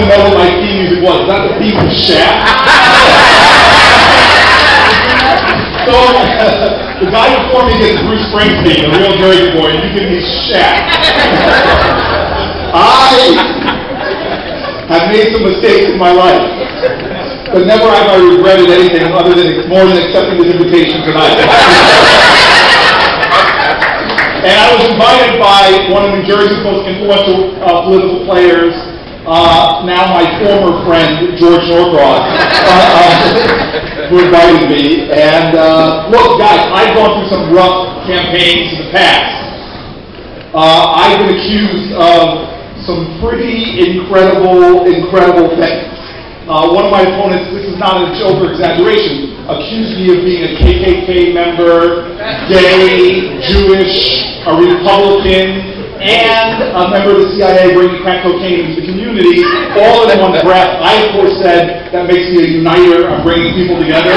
know what my theme music was. Is that the theme of Shaft? So, the guy before me gets Bruce Springsteen, a real Jersey boy, and you give me Shaft. I have made some mistakes in my life, but never have I regretted anything other than more than accepting this invitation tonight. And I was invited by one of New Jersey's most influential political players, now my former friend, George Norcross, who invited me. And look, guys, I've gone through some rough campaigns in the past. I've been accused of some pretty incredible things. One of my opponents, this is not a joke or exaggeration, accused me of being a KKK member, gay, Jewish, a Republican, and a member of the CIA bringing crack cocaine into the community, all in one breath. I, of course, said that makes me a uniter. I'm bringing people together.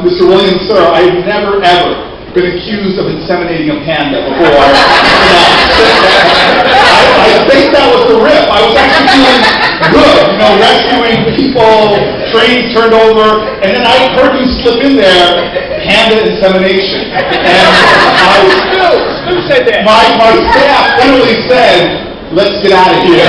Mr. Williams, sir, I have never, ever been accused of inseminating a panda before. I think that was the rip. I was actually feeling good, rescuing people, trains turned over, and then I heard you slip in there, panda insemination. And Who said that? My staff literally said, let's get out of here.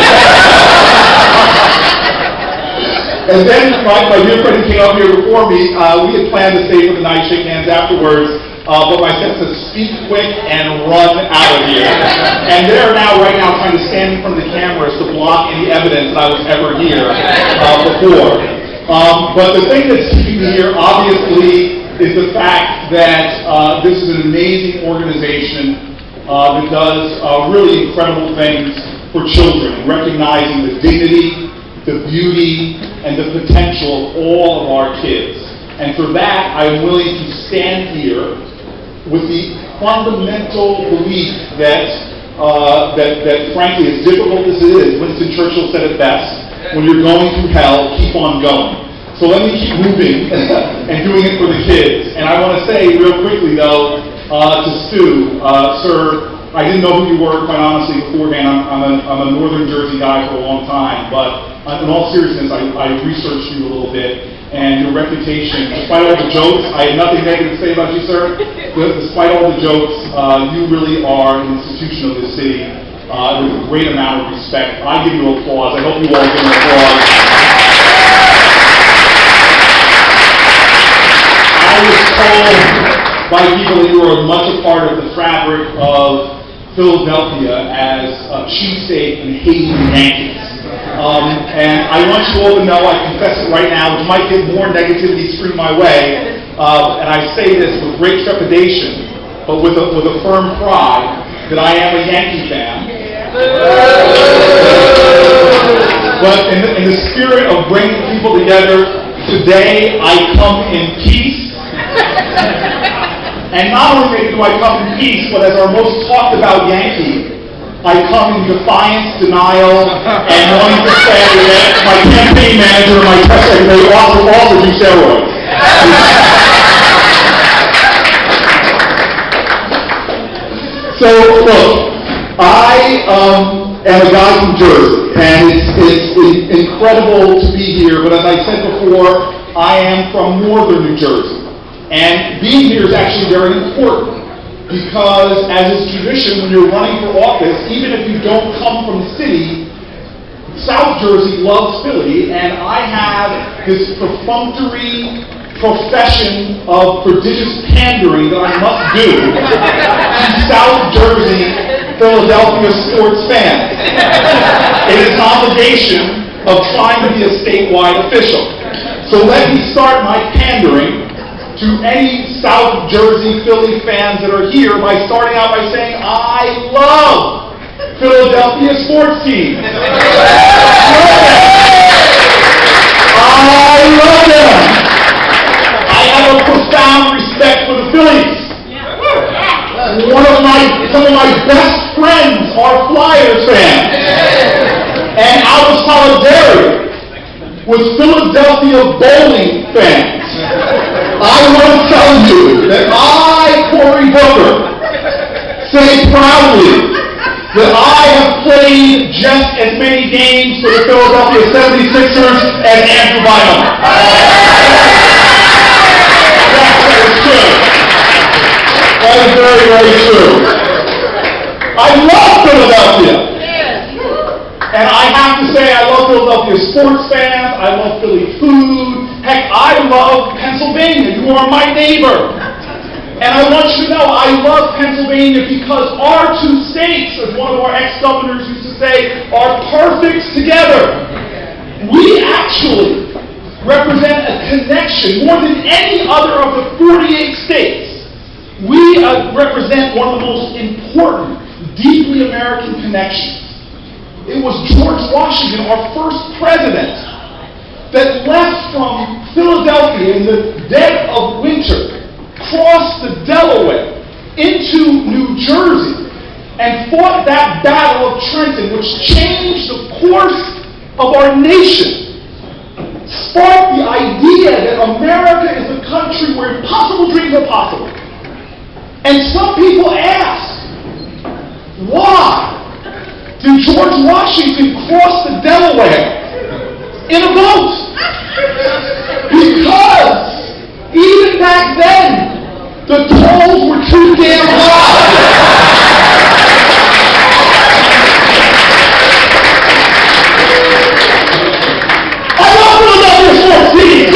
And then my dear friend who came up here before me, we had planned to stay for the night, shake hands afterwards. But my sense is speak quick and run out of here. And they're right now trying to stand in front of the cameras to block any evidence that I was ever here before. But the thing that's keeping me here, obviously, is the fact that this is an amazing organization that does really incredible things for children, recognizing the dignity, the beauty, and the potential of all of our kids. And for that, I am willing to stand here with the fundamental belief that frankly, as difficult as it is, Winston Churchill said it best, when you're going through hell, keep on going. So let me keep moving and doing it for the kids. And I want to say real quickly, though, to Stu, sir, I didn't know who you were, quite honestly, beforehand. I'm a Northern Jersey guy for a long time, but in all seriousness, I researched you a little bit. And your reputation, despite all the jokes, I have nothing negative to say about you, sir. Despite all the jokes, you really are an institution of this city with a great amount of respect. I give you applause. I hope you all give me applause. I was told by people that you are much a part of the fabric of Philadelphia as a cheapskate and hating Yankees. And I want you all to know, I confess it right now, which might get more negativity streamed my way, and I say this with great trepidation, but with a firm pride, that I am a Yankee fan. But in the spirit of bringing people together, today I come in peace. And not only do I come in peace, but as our most talked about Yankee, I come in defiance, denial, and wanting to say that my campaign manager and my press secretary also do steroids. So, look, I am a guy from Jersey, and it's incredible to be here, but as I said before, I am from Northern New Jersey. And being here is actually very important. Because, as is tradition, when you're running for office, even if you don't come from the city, South Jersey loves Philly, and I have this perfunctory profession of prodigious pandering that I must do to South Jersey, Philadelphia sports fans. It is an obligation of trying to be a statewide official. So let me start my pandering to any South Jersey Philly fans that are here by starting out by saying, I love Philadelphia sports teams. I love them. I have a profound respect for the Phillies. Some of my best friends are Flyers fans. And out of solidarity with Philadelphia bowling fans, I want to tell you that I, Cory Booker, say proudly that I have played just as many games for the Philadelphia 76ers as Andrew Bynum. That is true. That is very, very true. I love Philadelphia. And I have to say, I love Philadelphia sports fans. I love Philly food. Heck, I love Pennsylvania. You are my neighbor. And I want you to know, I love Pennsylvania because our two states, as one of our ex-governors used to say, are perfect together. We actually represent a connection more than any other of the 48 states. We represent one of the most important, deeply American connections. It was George Washington, our first president, that left from Philadelphia in the dead of winter, crossed the Delaware into New Jersey, and fought that Battle of Trenton, which changed the course of our nation, sparked the idea that America is a country where impossible dreams are possible. And some people ask, why did George Washington cross the Delaware in a boat? Because even back then, the tolls were too damn high. I love Philadelphia sports teams.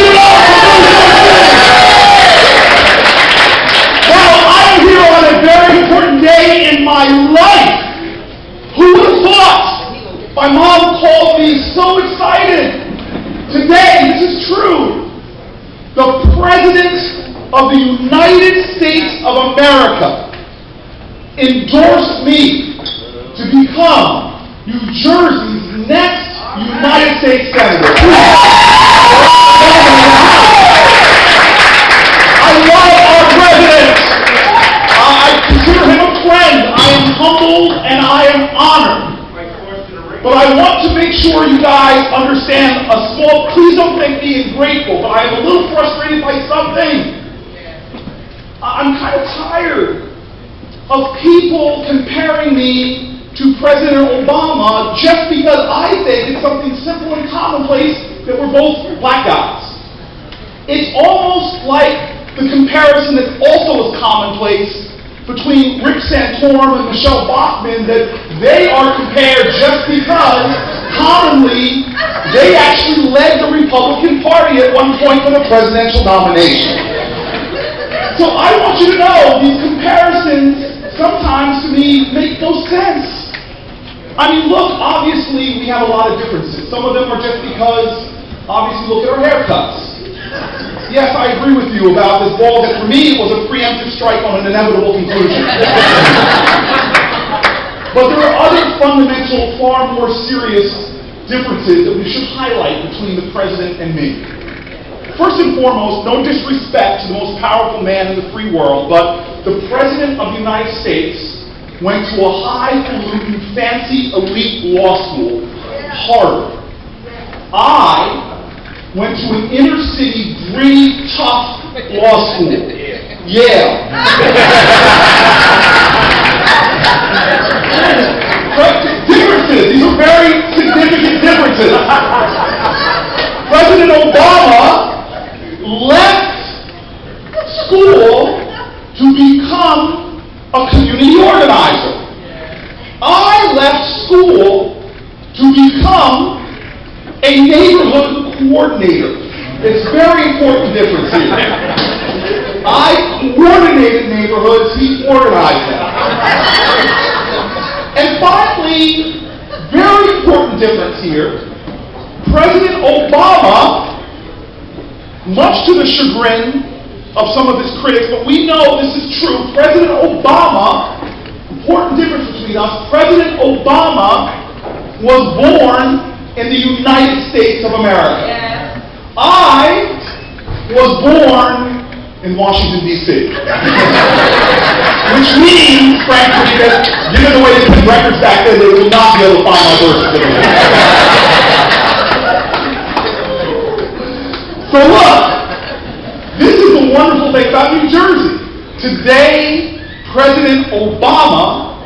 Now, I'm here on a very important day in my life. Who would have thought? My mom called me so excited. Today, this is true. The President of the United States of America endorsed me to become New Jersey's next United States Senator. I love our President. I consider him a friend. I am humbled and I am honored. But I want to make sure you guys understand please don't think me ingrateful, but I am a little frustrated by something. I'm kind of tired of people comparing me to President Obama just because I think it's something simple and commonplace that we're both black guys. It's almost like the comparison that also is commonplace between Rick Santorum and Michelle Bachmann, that they are compared just because commonly they actually led the Republican Party at one point for the presidential nomination. So I want you to know these comparisons sometimes to me make no sense. I mean, look, obviously we have a lot of differences. Some of them are just because, obviously, look at our haircuts. Yes, I agree with you about this ball that for me was a preemptive strike on an inevitable conclusion. But there are other fundamental, far more serious differences that we should highlight between the president and me. First and foremost, no disrespect to the most powerful man in the free world, but the President of the United States went to a highfalutin, fancy, elite law school, Harvard. I went to an inner-city, gritty, tough law school, Yale. Differences. These are very significant differences. President Obama left school to become a community organizer. I left school to become a neighborhood coordinator. It's a very important difference here. I coordinated neighborhoods, he organized them. And finally, very important difference here, President Obama, much to the chagrin of some of his critics, but we know this is true, President Obama, important difference between us, President Obama was born in the United States of America. Yes. I was born in Washington, D.C. Which means, frankly, that given the way they put records back then, they will not be able to find my birth certificate. So look, this is the wonderful thing about New Jersey. Today, President Obama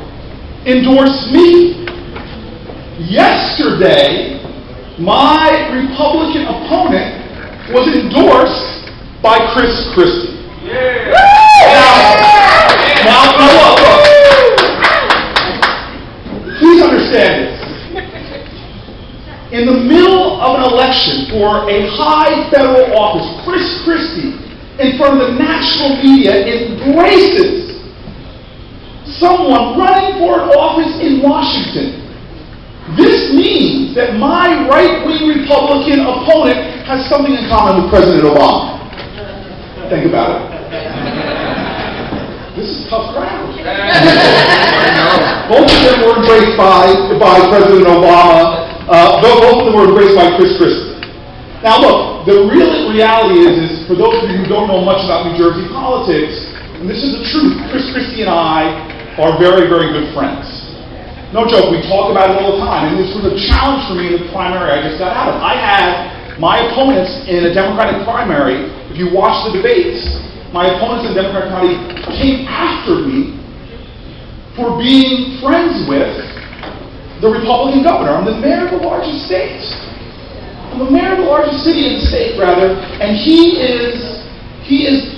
endorse me. Yesterday, my Republican opponent was endorsed by Chris Christie. Yeah. Now, look. Please understand this. In the middle of an election for a high federal office, Chris Christie, in front of the national media, embraces someone running for an office in Washington. This means that my right-wing Republican opponent has something in common with President Obama. Think about it. This is tough ground. Both of them were embraced by President Obama. Both of them were embraced by Chris Christie. Now look, the real reality is for those of you who don't know much about New Jersey politics, and this is the truth, Chris Christie and I are very, very good friends. No joke, we talk about it all the time, and this was a challenge for me in the primary I just got out of. I had my opponents in a Democratic primary. If you watch the debates, my opponents in the Democratic Party came after me for being friends with the Republican governor. I'm the mayor of the largest state. I'm the mayor of the largest city in the state, rather, and he is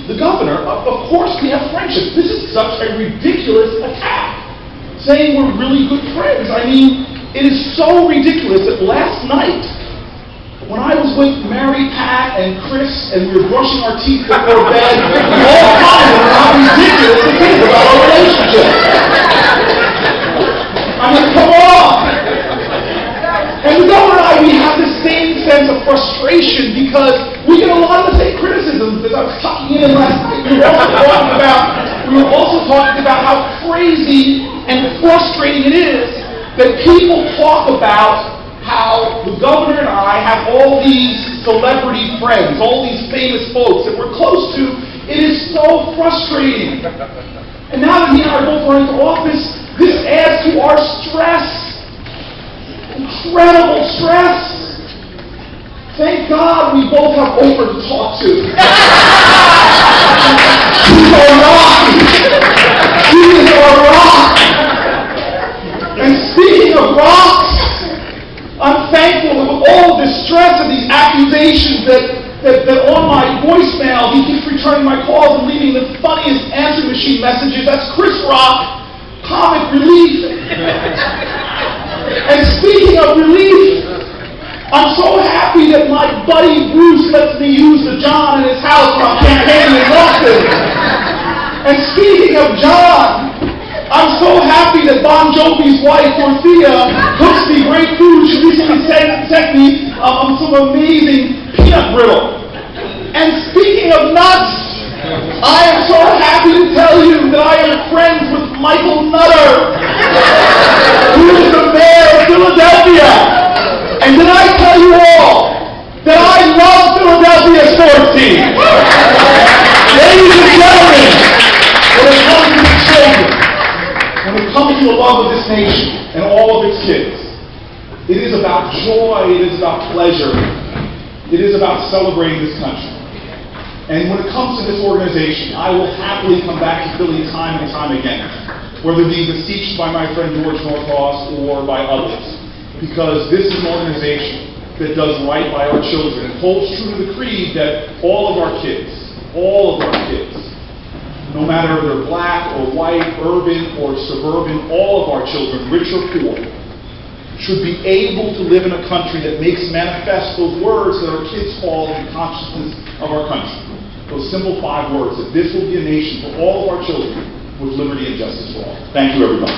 the governor. Of course we have friendship. This is such a ridiculous attack, saying we're really good friends. I mean, it is so ridiculous that last night, when I was with Mary, Pat, and Chris, and we were brushing our teeth before bed, we all commented on how ridiculous it is about our relationship. I mean, come on! And the governor and I, we have the same sense of frustration because we get a lot of the same criticisms. As I was tucking in last night, we were also talking about how crazy and frustrating it is that people talk about how the governor and I have all these celebrity friends, all these famous folks that we're close to. It is so frustrating. And now that he and I are both running for office, this adds to our stress. Incredible stress. Thank God we both have Oprah to talk to. She's our rock. She is our rock. And speaking of rocks, I'm thankful that with all of this stress and these accusations that on my voicemail he keeps returning my calls and leaving the funniest answer machine messages. That's Chris Rock, comic relief. And speaking of relief, I'm so happy that my buddy Bruce lets me use the John in his house when I'm campaigning in Boston. And speaking of John, I'm so happy that Bon Jovi's wife, Dorothea, cooks me great food. She recently sent me some amazing peanut brittle. And speaking of nuts, I am so happy to tell you that I am friends with Michael Nutter, who is the mayor of Philadelphia. And did I tell you all that I love Philadelphia sports team? Ladies and gentlemen, when it comes to the children, when it comes to the love of this nation and all of its kids, it is about joy, it is about pleasure, it is about celebrating this country. And when it comes to this organization, I will happily come back to Philly time and time again, whether being beseeched by my friend George Norcross or by others, because this is an organization that does right by our children and holds true to the creed that all of our kids, no matter if they're black or white, urban or suburban, all of our children, rich or poor, should be able to live in a country that makes manifest those words that our kids call the consciousness of our country. Those simple 5 words, that this will be a nation for all of our children with liberty and justice for all. Thank you, everybody.